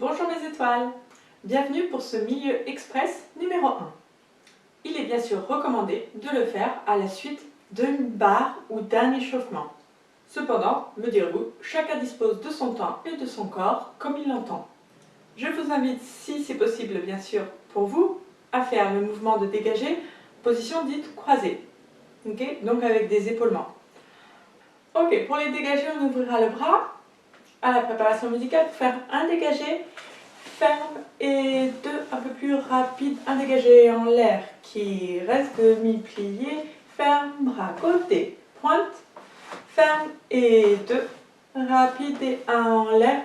Bonjour mes étoiles, bienvenue pour ce milieu express numéro 1. Il est bien sûr recommandé de le faire à la suite d'une barre ou d'un échauffement. Cependant, me direz-vous, chacun dispose de son temps et de son corps comme il l'entend. Je vous invite, si c'est possible bien sûr pour vous, à faire le mouvement de dégager, position dite croisée. Donc avec des épaulements. Ok, pour les dégager, on ouvrira le bras à la préparation musicale pour faire un dégagé ferme et deux un peu plus rapide, un dégagé en l'air qui reste demi-plié, ferme, bras côté, pointe, ferme et deux, rapide et un en l'air,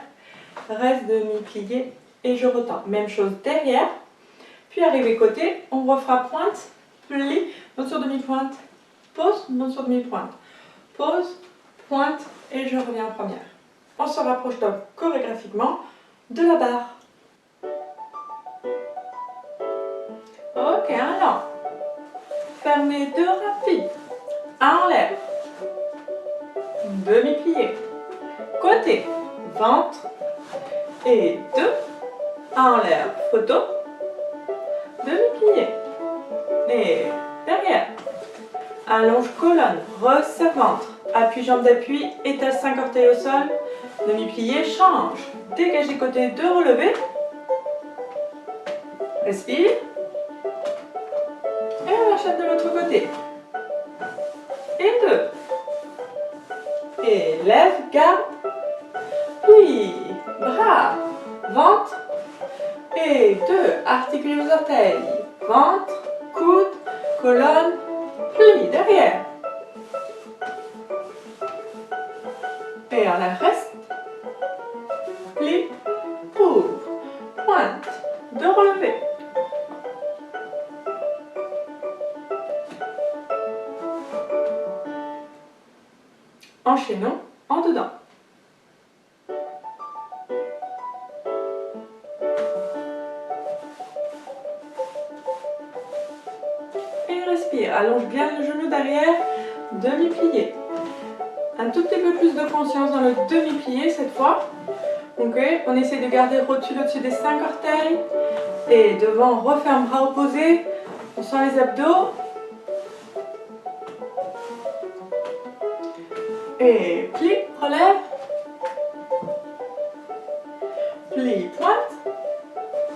reste demi-plié et je retends. Même chose derrière, puis arrivé côté, on refera pointe, pli, monte sur demi-pointe, pause, monte sur demi-pointe, pause, pointe et je reviens en première. On se rapproche donc chorégraphiquement de la barre. Ok, un lent. Fermez deux rapides. Un en l'air. Demi-plié. Côté. Ventre. Et deux. Un en l'air. Photo. Demi-plié. Et derrière. Allonge colonne. Resserre ventre. Appuie jambe d'appui. Étale 5 orteils au sol. Demi-plié. Change. Dégagez côté. Deux relevés. Respire. Et on enchaîne de l'autre côté. Et deux. Et lève, garde. Puis, bras, ventre. Et deux. Articulez vos orteils. Ventre, coude, colonne, plie derrière. Et on la reste. Plie, ouvre, pointe, deux relevés. Enchaînons en dedans. Et respire. Allonge bien le genou derrière. Demi-plié. Un tout petit peu plus de conscience dans le demi-plié cette fois. Ok, on essaie de garder rotule au-dessus des 5 orteils. Et devant, on referme bras opposés. On sent les abdos. Et plie, relève. Plie, pointe.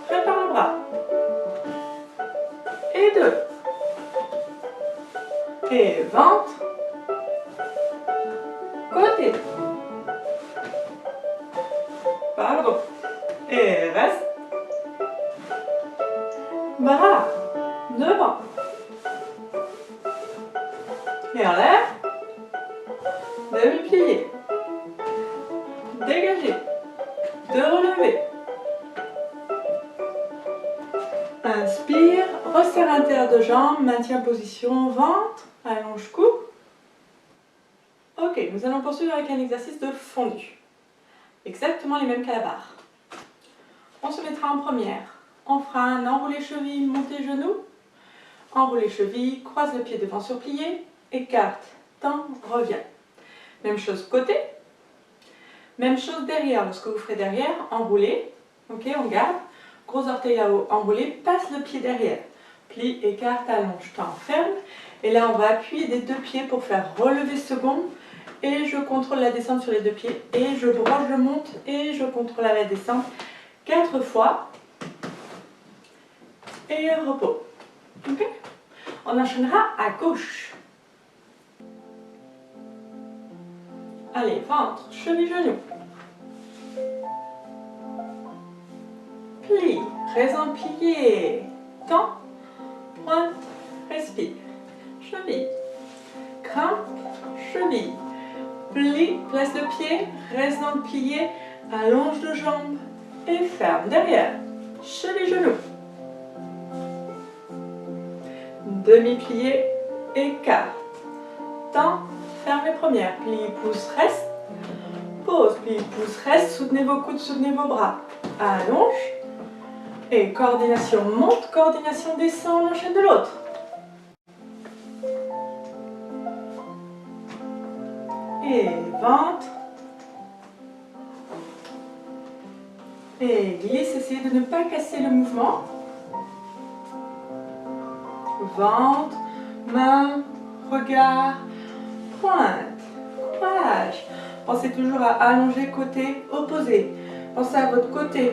Prépare le bras. Et deux. Et ventre. Côté. Pardon. Et reste. Bras. Devant. Et en l'air. Demi-plié. Dégagé. Deux relevés. Inspire. Resserre l'intérieur de jambe. Maintient position ventre. Allonge cou. Ok, nous allons poursuivre avec un exercice de fondu. Exactement les mêmes qu'à la barre. On se mettra en première. On fera un enroulé cheville, montez genoux. Enroulé cheville, croise le pied devant sur plié. Écarte, tend, revient. Même chose côté. Même chose derrière. Lorsque vous ferez derrière, enroulé. Ok, on garde. Gros orteil là-haut, enroulé. Passe le pied derrière. Plie, écarte, allonge, tend, ferme. Et là, on va appuyer des deux pieds pour faire relever second. Et je contrôle la descente sur les deux pieds. Et je broche, je monte. Et je contrôle la descente. 4 fois. Et repos. Ok. On enchaînera à gauche. Allez, ventre, cheville, genou. Plie, raison plié. Tend, pointe, respire. Cheville. Grimpe, cheville. Plie, place le pied, reste dans le plié, allonge de jambe et ferme derrière. Cheville, genou. Demi-plié, écarte. Tend, ferme les premières. Plie, pouce, reste. Pause, plie, pouce, reste. Soutenez vos coudes, soutenez vos bras. Allonge. Et coordination monte, coordination descend, on enchaîne de l'autre. Et ventre. Et glisse, essayez de ne pas casser le mouvement. Ventre, main, regard, pointe, courage. Pensez toujours à allonger côté opposé. Pensez à votre côté.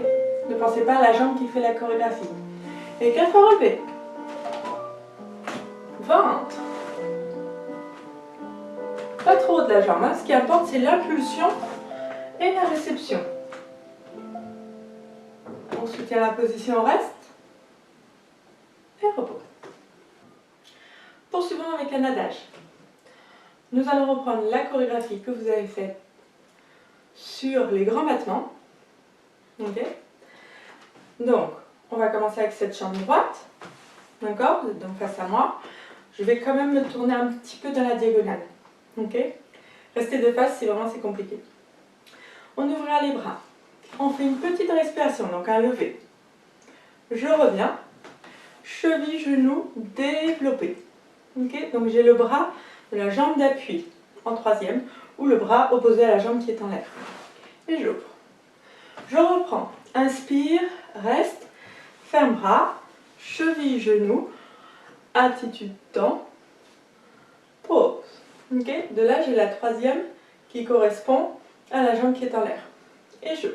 Ne pensez pas à la jambe qui fait la chorégraphie. Et 4 fois relevés. Ventre. Pas trop haut de la jambe. Hein. Ce qui importe, c'est l'impulsion et la réception. On soutient la position, on reste. Et repos. Poursuivons avec un adage. Nous allons reprendre la chorégraphie que vous avez faite sur les grands battements. Ok. Donc, on va commencer avec cette jambe droite. D'accord? Vous êtes donc face à moi. Je vais quand même me tourner un petit peu dans la diagonale. Ok? Restez de face si vraiment c'est compliqué. On ouvrira les bras. On fait une petite respiration, donc un lever. Je reviens. Cheville, genou, développé. Ok? Donc j'ai le bras de la jambe d'appui en troisième ou le bras opposé à la jambe qui est en l'air. Et j'ouvre. Je reprends. Inspire, reste, ferme bras, cheville, genou, attitude temps, pause. Okay. De là, j'ai la troisième qui correspond à la jambe qui est en l'air. Et j'ouvre.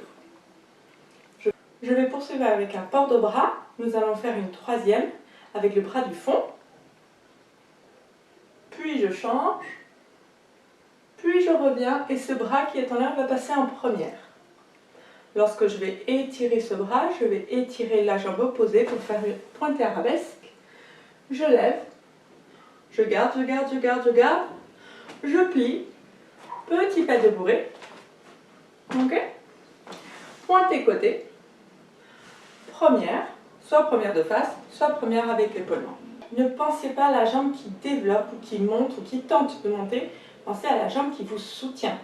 Je vais poursuivre avec un port de bras. Nous allons faire une troisième avec le bras du fond. Puis je change. Puis je reviens et ce bras qui est en l'air va passer en première. Lorsque je vais étirer ce bras, je vais étirer la jambe opposée pour faire une pointée arabesque. Je lève, je garde, je garde, je garde, je garde, je plie, petit pas de bourrée, ok? Pointée côté, première, soit première de face, soit première avec l'épaulement. Ne pensez pas à la jambe qui développe ou qui monte ou qui tente de monter, pensez à la jambe qui vous soutient.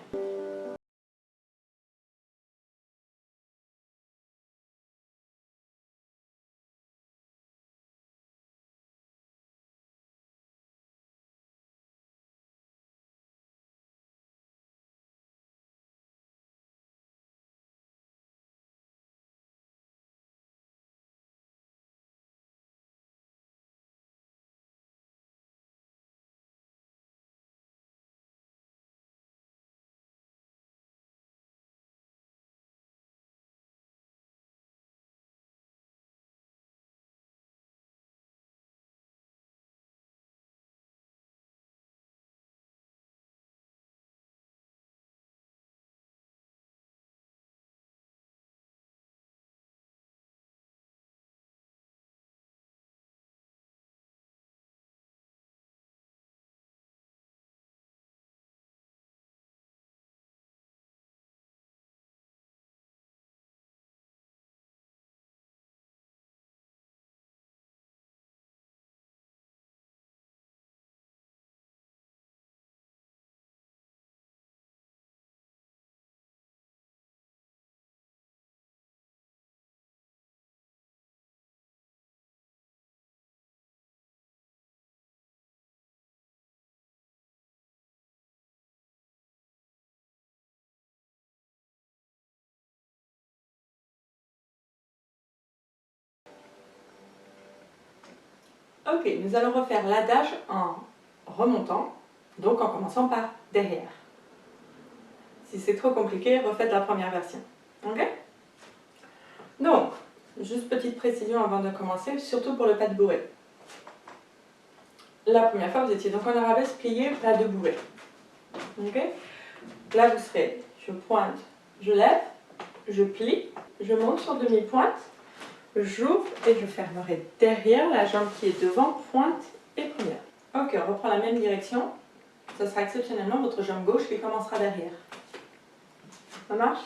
Ok, nous allons refaire l'adage en remontant, donc en commençant par derrière. Si c'est trop compliqué, refaites la première version. Ok? Donc, juste petite précision avant de commencer, surtout pour le pas de bourrée. La première fois, vous étiez donc en arabesque, plié, pas de bourrée. Ok? Là, vous serez, je pointe, je lève, je plie, je monte sur demi-pointe, j'ouvre et je fermerai derrière la jambe qui est devant, pointe et première. Ok, on reprend la même direction. Ce sera exceptionnellement votre jambe gauche qui commencera derrière. Ça marche?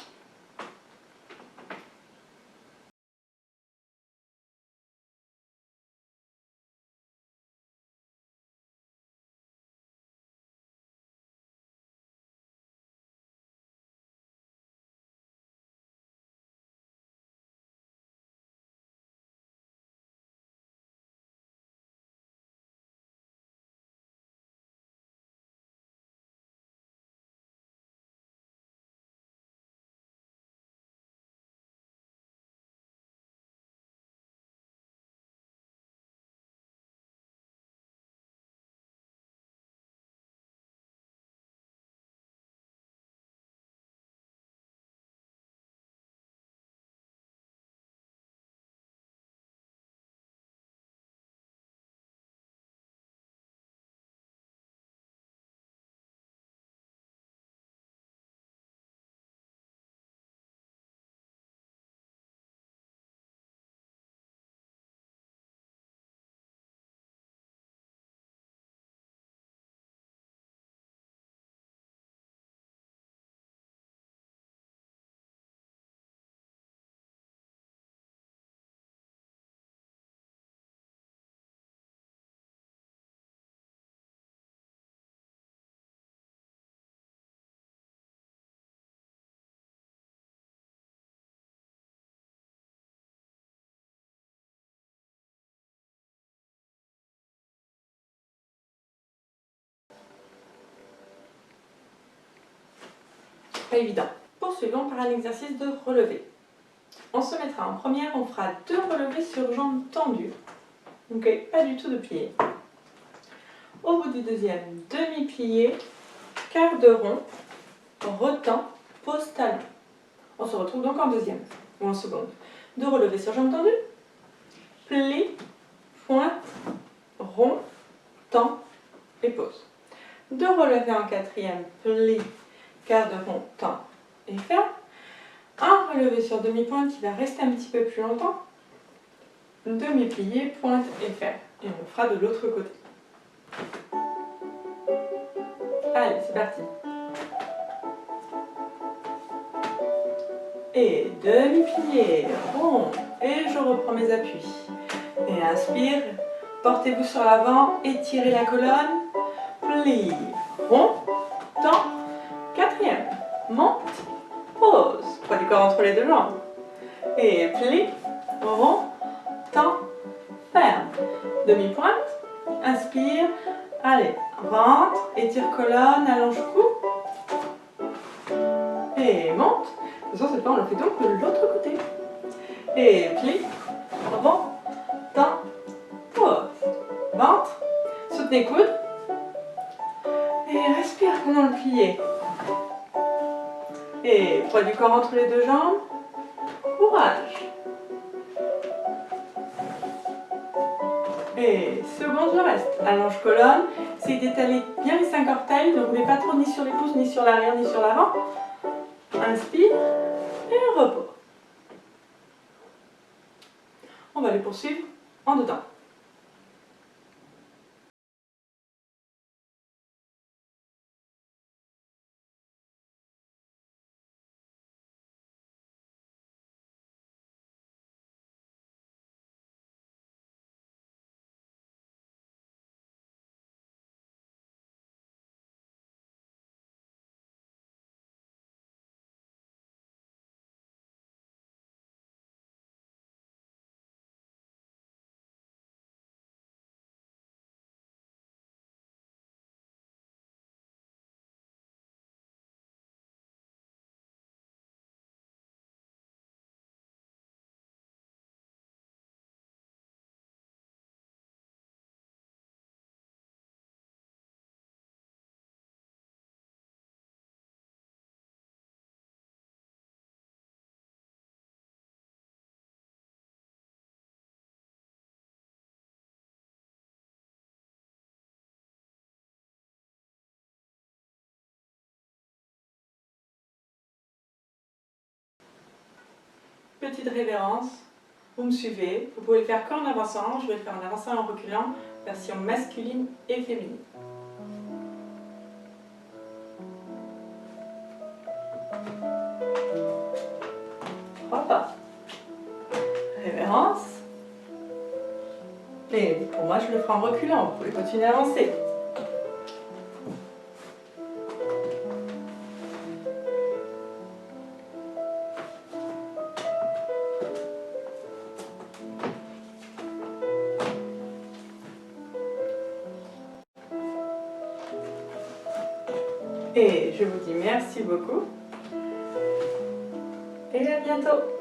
pas évident. Poursuivons par un exercice de relevé. On se mettra en première, on fera 2 relevés sur jambes tendues. Ok, pas du tout de plié. Au bout du deuxième, demi-plié, quart de rond, retend, pose talon. On se retrouve donc en deuxième ou en seconde. 2 relevés sur jambes tendues, pli, pointe, rond, tend et pose. 2 relevés en quatrième, pli, quart de rond, tend et ferme. Un relevé sur demi-pointe qui va rester un petit peu plus longtemps. Demi-plié, pointe et ferme. Et on fera de l'autre côté. Allez, c'est parti. Et demi-plié, rond. Et je reprends mes appuis. Et inspire, portez-vous sur l'avant, étirez la colonne. Plie, rond, tend. Quatrième, monte, pose. Poids du corps entre les deux jambes. Et plie, rond, tend, ferme. Demi-pointe, inspire. Allez, rentre, étire colonne, allonge cou. Et monte. De toute façon, cette fois, on le fait donc de l'autre côté. Et plie, rond, tend, pose. Ventre, soutenez coude. Et respire pendant le plié. Et poids du corps entre les deux jambes. Courage. Et seconde, je reste. Allonge colonne. Essayez d'étaler bien les 5 orteils. Ne roulez pas trop ni sur les pouces, ni sur l'arrière, ni sur l'avant. Inspire et repos. On va les poursuivre en dedans. Petite révérence, vous me suivez, vous pouvez le faire qu'en avançant, je vais le faire en avançant et en reculant, version masculine et féminine. Trois pas. Révérence. Et pour moi, je le ferai en reculant, vous pouvez continuer à avancer. Et je vous dis merci beaucoup et à bientôt.